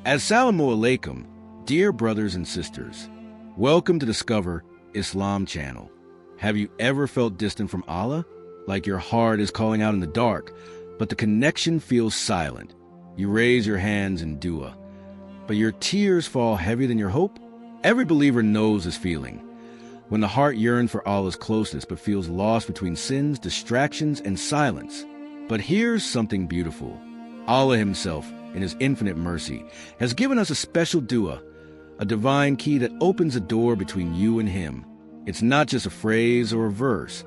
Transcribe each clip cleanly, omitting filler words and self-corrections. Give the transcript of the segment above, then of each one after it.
Assalamu alaikum, dear brothers and sisters. Welcome to Discover Islam channel. Have you ever felt distant from Allah? Like your heart is calling out in the dark, but the connection feels silent. You raise your hands in dua, but your tears fall heavier than your hope? Every believer knows this feeling. When the heart yearns for Allah's closeness but feels lost between sins, distractions, and silence. But here's something beautiful. Allah himself, in his infinite mercy, has given us a special dua, a divine key that opens a door between you and him. It's not just a phrase or a verse.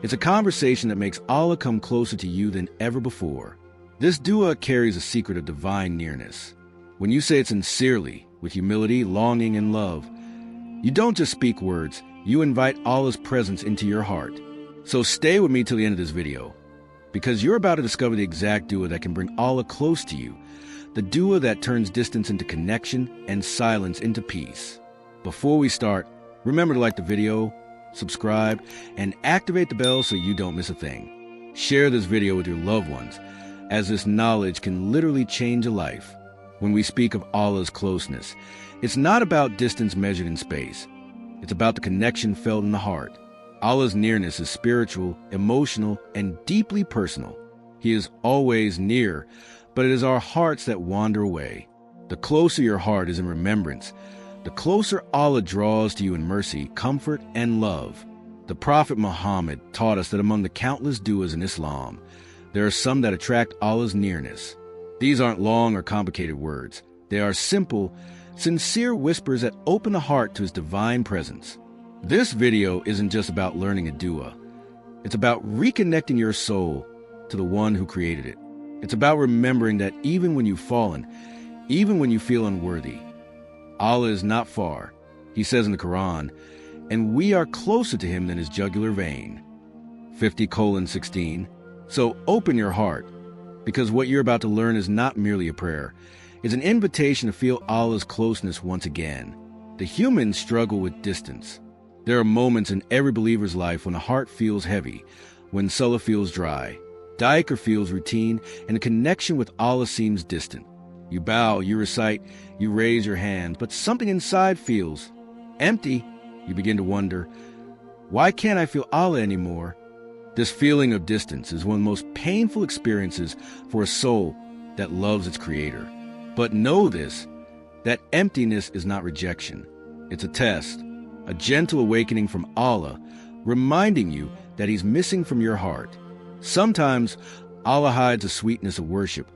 It's a conversation that makes Allah come closer to you than ever before. This dua carries a secret of divine nearness. When you say it sincerely, with humility, longing, and love, you don't just speak words, you invite Allah's presence into your heart. So stay with me till the end of this video, because you're about to discover the exact dua that can bring Allah close to you, the dua that turns distance into connection and silence into peace. Before we start, remember to like the video, subscribe, and activate the bell so you don't miss a thing. Share this video with your loved ones, as this knowledge can literally change a life. When we speak of Allah's closeness, it's not about distance measured in space. It's about the connection felt in the heart. Allah's nearness is spiritual, emotional, and deeply personal. He is always near, but it is our hearts that wander away. The closer your heart is in remembrance, the closer Allah draws to you in mercy, comfort, and love. The Prophet Muhammad taught us that among the countless du'as in Islam, there are some that attract Allah's nearness. These aren't long or complicated words. They are simple, sincere whispers that open the heart to his divine presence. This video isn't just about learning a dua. It's about reconnecting your soul to the one who created it. It's about remembering that even when you've fallen, even when you feel unworthy, Allah is not far. He says in the Quran, and we are closer to him than his jugular vein. 50:16. So open your heart, because what you're about to learn is not merely a prayer. It's an invitation to feel Allah's closeness once again. The humans struggle with distance. There are moments in every believer's life when the heart feels heavy, when salah feels dry, Dhikr feels routine, and the connection with Allah seems distant. You bow, you recite, you raise your hands, but something inside feels empty. You begin to wonder, why can't I feel Allah anymore? This feeling of distance is one of the most painful experiences for a soul that loves its Creator. But know this, that emptiness is not rejection. It's a test, a gentle awakening from Allah, reminding you that He's missing from your heart. Sometimes Allah hides the sweetness of worship,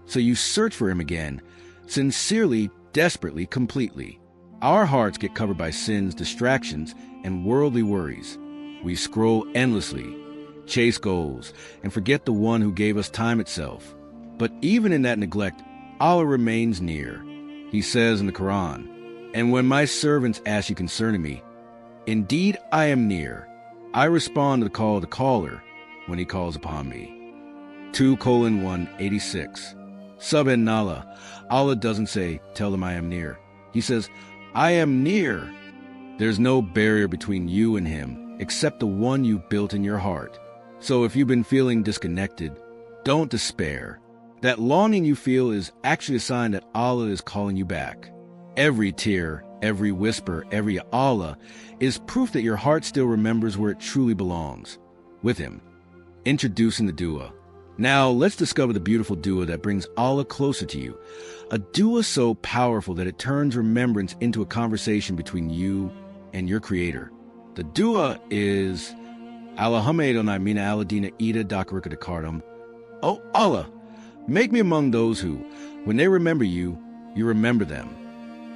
so you search for Him again, sincerely, desperately, completely. Our hearts get covered by sins, distractions, and worldly worries. We scroll endlessly, chase goals, and forget the one who gave us time itself. But even in that neglect, Allah remains near. He says in the Quran, and when my servants ask you concerning me, indeed I am near. I respond to the call of the caller when he calls upon me. 2:186. Subhanallah, Allah doesn't say, tell them I am near. He says, I am near. There's no barrier between you and Him except the one you built in your heart. So if you've been feeling disconnected, don't despair. That longing you feel is actually a sign that Allah is calling you back. Every tear, every whisper, every Allah is proof that your heart still remembers where it truly belongs, with Him. Introducing the dua. Now let's discover the beautiful dua that brings Allah closer to you. A dua so powerful that it turns remembrance into a conversation between you and your Creator. The dua is Allahumma mina aladina ida dakarika dakardam. Oh Allah, make me among those who, when they remember you, you remember them.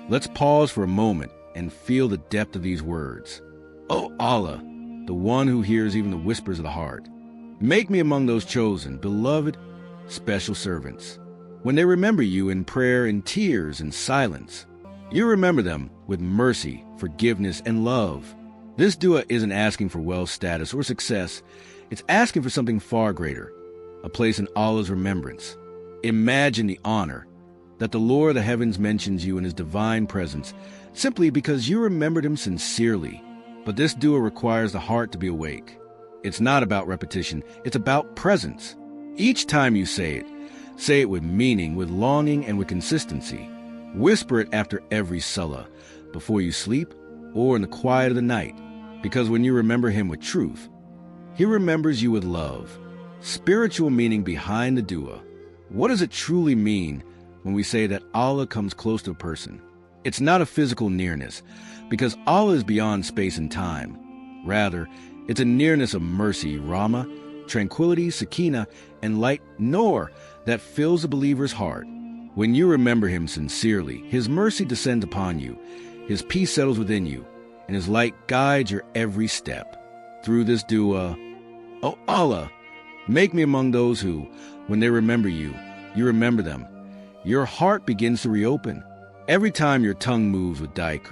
Let's pause for a moment and feel the depth of these words. Oh Allah, the one who hears even the whispers of the heart. Make me among those chosen, beloved, special servants. When they remember you in prayer, in tears, and silence, you remember them with mercy, forgiveness, and love. This dua isn't asking for wealth, status, or success. It's asking for something far greater, a place in Allah's remembrance. Imagine the honor that the Lord of the heavens mentions you in His divine presence simply because you remembered Him sincerely. But this dua requires the heart to be awake. It's not about repetition, it's about presence. Each time you say it with meaning, with longing, and with consistency. Whisper it after every salah, before you sleep, or in the quiet of the night, because when you remember him with truth, he remembers you with love. Spiritual meaning behind the dua. What does it truly mean when we say that Allah comes close to a person? It's not a physical nearness, because Allah is beyond space and time. Rather, it's a nearness of mercy, rahmah, tranquility, sakina, and light, nur, that fills the believer's heart. When you remember him sincerely, his mercy descends upon you, his peace settles within you, and his light guides your every step. Through this dua, "O Allah, make me among those who, when they remember you, you remember them," your heart begins to reopen. Every time your tongue moves with Dhikr,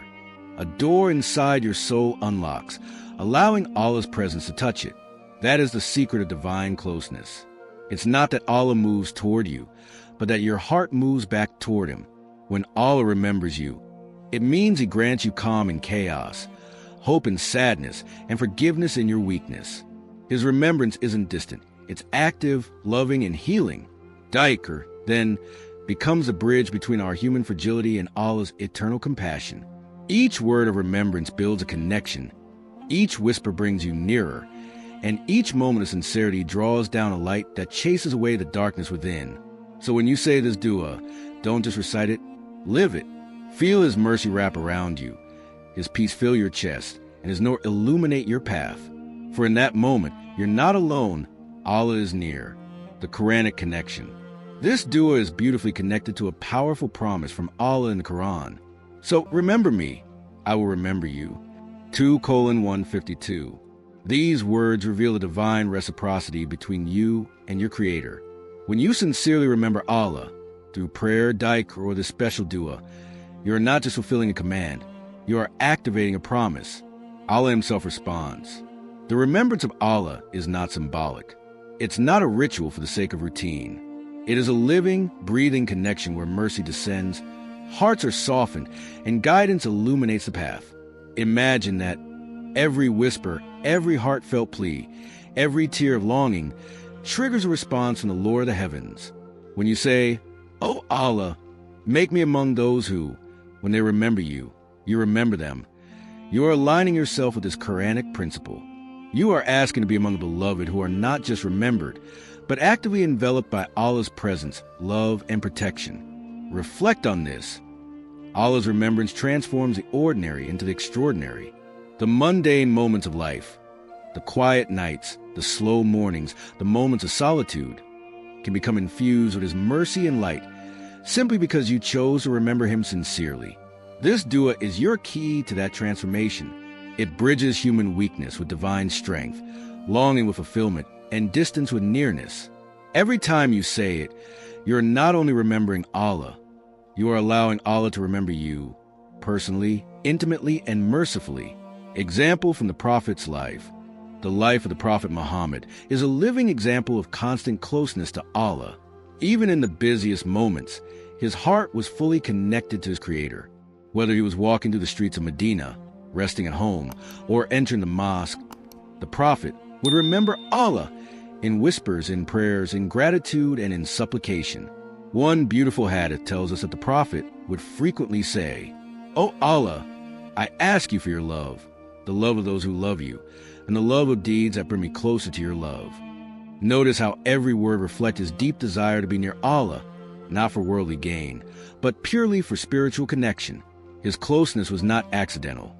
a door inside your soul unlocks, allowing Allah's presence to touch it. That is the secret of divine closeness. It's not that Allah moves toward you, but that your heart moves back toward him. When Allah remembers you, it means he grants you calm in chaos, hope in sadness, and forgiveness in your weakness. His remembrance isn't distant. It's active, loving, and healing. Dhikr, then, becomes a bridge between our human fragility and Allah's eternal compassion. Each word of remembrance builds a connection. Each whisper brings you nearer, and each moment of sincerity draws down a light that chases away the darkness within. So when you say this dua, don't just recite it, live it. Feel his mercy wrap around you, his peace fill your chest, and his nur illuminate your path. For in that moment, you're not alone, Allah is near. The Quranic connection. This dua is beautifully connected to a powerful promise from Allah in the Quran. So remember me, I will remember you. 2:152. These words reveal a divine reciprocity between you and your Creator. When you sincerely remember Allah, through prayer, Dhikr, or this special dua, you are not just fulfilling a command, you are activating a promise. Allah himself responds. The remembrance of Allah is not symbolic. It's not a ritual for the sake of routine. It is a living, breathing connection where mercy descends, hearts are softened, and guidance illuminates the path. Imagine that every whisper, every heartfelt plea, every tear of longing triggers a response from the Lord of the heavens. When you say, "O Allah, make me among those who, when they remember you, you remember them," you are aligning yourself with this Quranic principle. You are asking to be among the beloved who are not just remembered, but actively enveloped by Allah's presence, love, and protection. Reflect on this. Allah's remembrance transforms the ordinary into the extraordinary. The mundane moments of life, the quiet nights, the slow mornings, the moments of solitude, can become infused with his mercy and light, simply because you chose to remember him sincerely. This dua is your key to that transformation. It bridges human weakness with divine strength, longing with fulfillment, and distance with nearness. Every time you say it, you're not only remembering Allah, you are allowing Allah to remember you, personally, intimately, and mercifully. Example from the Prophet's life. The life of the Prophet Muhammad is a living example of constant closeness to Allah. Even in the busiest moments, his heart was fully connected to his Creator. Whether he was walking through the streets of Medina, resting at home, or entering the mosque, the Prophet would remember Allah in whispers, in prayers, in gratitude, and in supplication. One beautiful hadith tells us that the Prophet would frequently say, "O Allah, I ask you for your love, the love of those who love you, and the love of deeds that bring me closer to your love." Notice how every word reflects his deep desire to be near Allah, not for worldly gain, but purely for spiritual connection. His closeness was not accidental.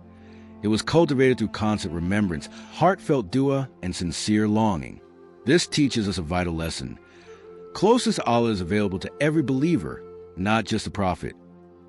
It was cultivated through constant remembrance, heartfelt dua, and sincere longing. This teaches us a vital lesson. Closeness to Allah is available to every believer, not just the Prophet.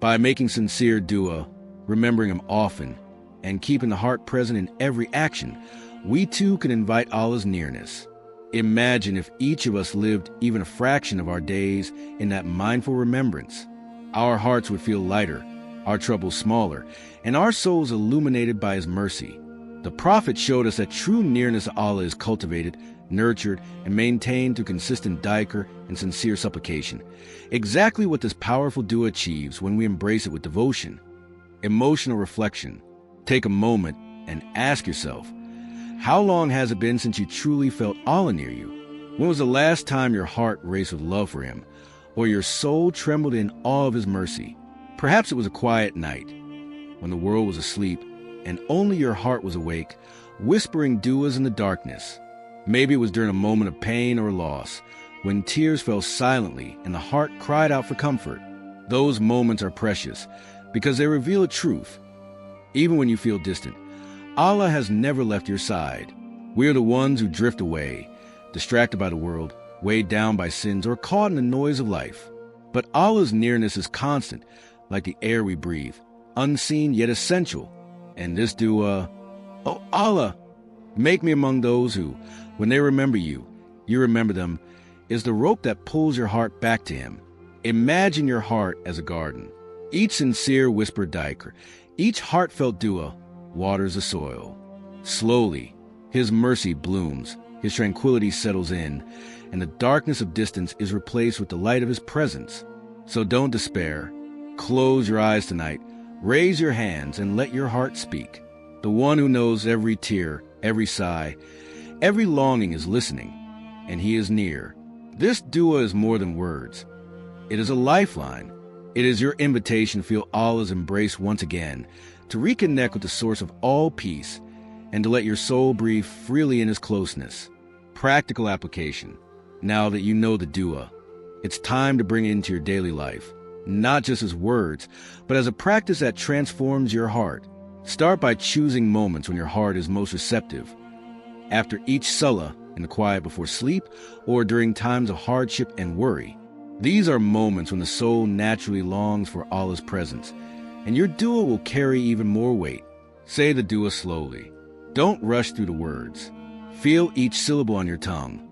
By making sincere dua, remembering him often, and keeping the heart present in every action, we too can invite Allah's nearness. Imagine if each of us lived even a fraction of our days in that mindful remembrance. Our hearts would feel lighter, our troubles smaller, and our souls illuminated by his mercy. The Prophet showed us that true nearness to Allah is cultivated, nurtured, and maintained through consistent dhikr and sincere supplication. Exactly what this powerful dua achieves when we embrace it with devotion. Emotional reflection. Take a moment and ask yourself, how long has it been since you truly felt Allah near you? When was the last time your heart raced with love for him, or your soul trembled in awe of his mercy? Perhaps it was a quiet night, when the world was asleep and only your heart was awake, whispering duas in the darkness. Maybe it was during a moment of pain or loss, when tears fell silently and the heart cried out for comfort. Those moments are precious because they reveal a truth. Even when you feel distant, Allah has never left your side. We are the ones who drift away, distracted by the world, weighed down by sins, or caught in the noise of life. But Allah's nearness is constant, like the air we breathe, unseen yet essential. And this dua, "Oh Allah, make me among those who, when they remember you, you remember them," is the rope that pulls your heart back to Him. Imagine your heart as a garden. Each sincere whispered dhikr, each heartfelt dua waters the soil. Slowly, His mercy blooms, His tranquility settles in, and the darkness of distance is replaced with the light of His presence. So don't despair. Close your eyes tonight, raise your hands, and let your heart speak. The one who knows every tear, every sigh, every longing is listening, and He is near. This dua is more than words. It is a lifeline. It is your invitation to feel Allah's embrace once again, to reconnect with the source of all peace, and to let your soul breathe freely in His closeness. Practical application. Now that you know the dua, it's time to bring it into your daily life, not just as words, but as a practice that transforms your heart. Start by choosing moments when your heart is most receptive. After each salah, in the quiet before sleep, or during times of hardship and worry. These are moments when the soul naturally longs for Allah's presence, and your dua will carry even more weight. Say the dua slowly. Don't rush through the words. Feel each syllable on your tongue.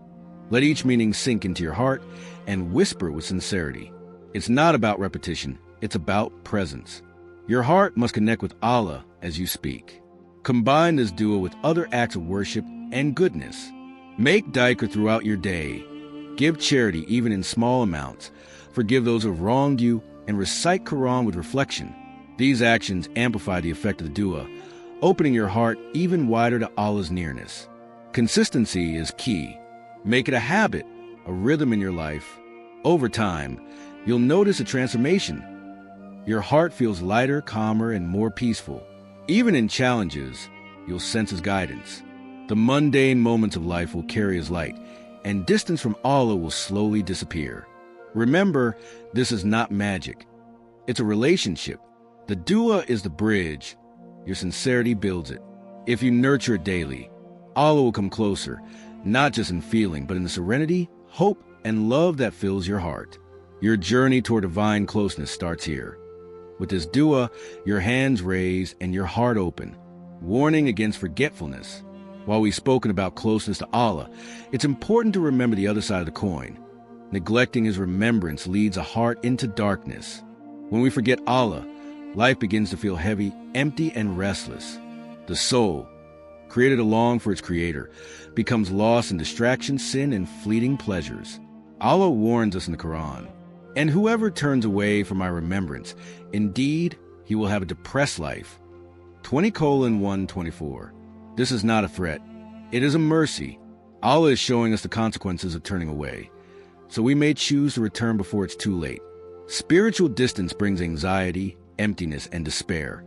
Let each meaning sink into your heart and whisper with sincerity. It's not about repetition, it's about presence. Your heart must connect with Allah as you speak. Combine this dua with other acts of worship and goodness. Make dhikr throughout your day. Give charity even in small amounts. Forgive those who have wronged you, and recite Quran with reflection. These actions amplify the effect of the dua, opening your heart even wider to Allah's nearness. Consistency is key. Make it a habit, a rhythm in your life. Over time, you'll notice a transformation. Your heart feels lighter, calmer, and more peaceful. Even in challenges, you'll sense His guidance. The mundane moments of life will carry His light, and distance from Allah will slowly disappear. Remember, this is not magic. It's a relationship. The dua is the bridge. Your sincerity builds it. If you nurture it daily, Allah will come closer, not just in feeling, but in the serenity, hope, and love that fills your heart. Your journey toward divine closeness starts here. With this dua, your hands raised and your heart open, warning against forgetfulness. While we've spoken about closeness to Allah, it's important to remember the other side of the coin. Neglecting His remembrance leads a heart into darkness. When we forget Allah, life begins to feel heavy, empty, and restless. The soul, created to long for its Creator, becomes lost in distraction, sin, and fleeting pleasures. Allah warns us in the Quran, "And whoever turns away from my remembrance, indeed, he will have a depressed life." 20:124. This is not a threat. It is a mercy. Allah is showing us the consequences of turning away, so we may choose to return before it's too late. Spiritual distance brings anxiety, emptiness, and despair,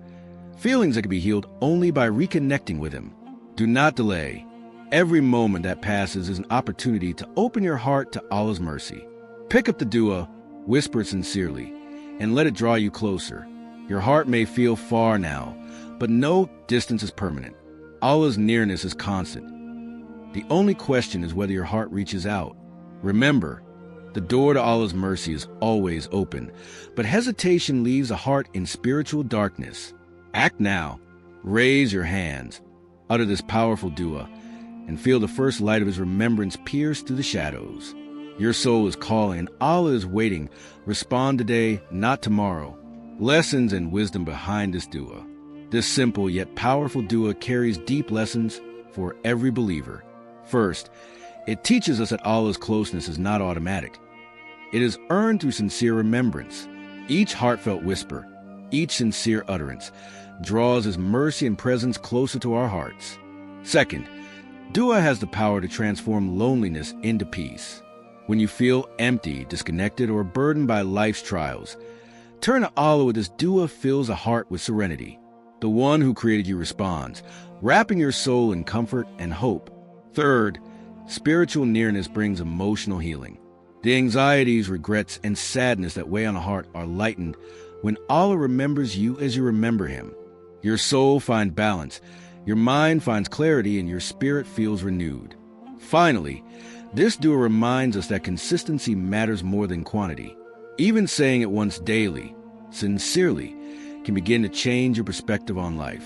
feelings that can be healed only by reconnecting with Him. Do not delay. Every moment that passes is an opportunity to open your heart to Allah's mercy. Pick up the dua, whisper it sincerely, and let it draw you closer. Your heart may feel far now, but no distance is permanent. Allah's nearness is constant. The only question is whether your heart reaches out. Remember, the door to Allah's mercy is always open, but hesitation leaves a heart in spiritual darkness. Act now. Raise your hands. Utter this powerful dua, and feel the first light of His remembrance pierce through the shadows. Your soul is calling, and Allah is waiting. Respond today, not tomorrow. Lessons and wisdom behind this dua. This simple yet powerful dua carries deep lessons for every believer. First, it teaches us that Allah's closeness is not automatic. It is earned through sincere remembrance. Each heartfelt whisper, each sincere utterance, draws His mercy and presence closer to our hearts. Second, dua has the power to transform loneliness into peace. When you feel empty, disconnected, or burdened by life's trials, Turn to Allah with this dua fills a heart with serenity. The one who created you responds, wrapping your soul in comfort and hope. Third, spiritual nearness brings emotional healing. The anxieties, regrets, and sadness that weigh on a heart are lightened when Allah remembers you as you remember Him. Your soul finds balance, your mind finds clarity, and your spirit feels renewed. Finally, this dua reminds us that consistency matters more than quantity. Even saying it once daily, sincerely, can begin to change your perspective on life.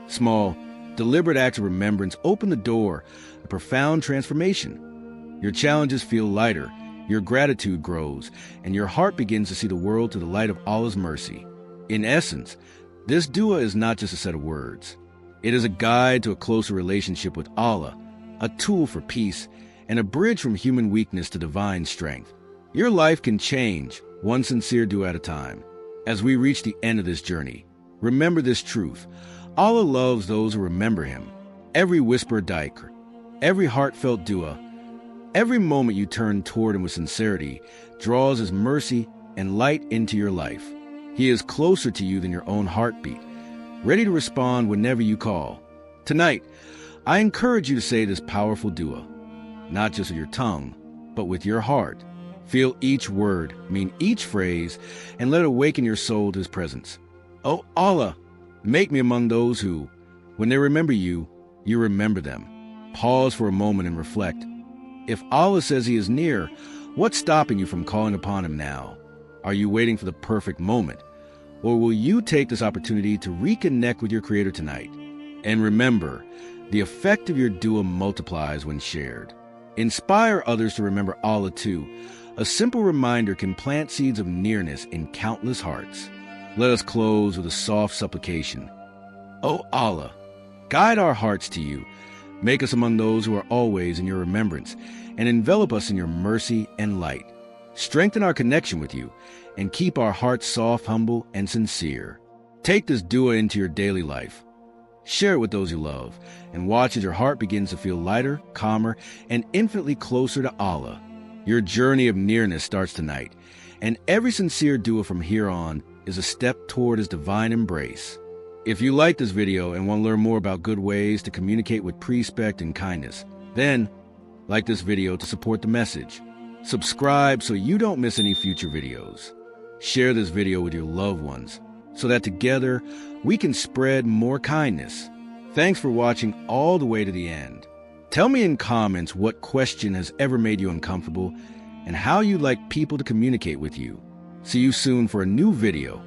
Small, deliberate acts of remembrance open the door to profound transformation. Your challenges feel lighter, your gratitude grows, and your heart begins to see the world through the light of Allah's mercy. In essence, this dua is not just a set of words. It is a guide to a closer relationship with Allah, a tool for peace, and a bridge from human weakness to divine strength. Your life can change, one sincere dua at a time. As we reach the end of this journey, remember this truth. Allah loves those who remember Him. Every whispered dhikr, every heartfelt dua, every moment you turn toward Him with sincerity draws His mercy and light into your life. He is closer to you than your own heartbeat, ready to respond whenever you call. Tonight, I encourage you to say this powerful dua, not just with your tongue, but with your heart. Feel each word, mean each phrase, and let it awaken your soul to His presence. Oh Allah, make me among those who, when they remember you, you remember them. Pause for a moment and reflect. If Allah says He is near, what's stopping you from calling upon Him now? Are you waiting for the perfect moment? Or will you take this opportunity to reconnect with your Creator tonight? And remember, the effect of your dua multiplies when shared. Inspire others to remember Allah too. A simple reminder can plant seeds of nearness in countless hearts. Let us close with a soft supplication. O Allah, guide our hearts to you. Make us among those who are always in your remembrance, and envelop us in your mercy and light. Strengthen our connection with you, and keep our hearts soft, humble, and sincere. Take this dua into your daily life. Share it with those you love, and watch as your heart begins to feel lighter, calmer, and infinitely closer to Allah. Your journey of nearness starts tonight, and every sincere dua from here on is a step toward His divine embrace. If you like this video and want to learn more about good ways to communicate with respect and kindness, then like this video to support the message. Subscribe so you don't miss any future videos. Share this video with your loved ones so that together we can spread more kindness. Thanks for watching all the way to the end. Tell me in comments what question has ever made you uncomfortable and how you'd like people to communicate with you. See you soon for a new video.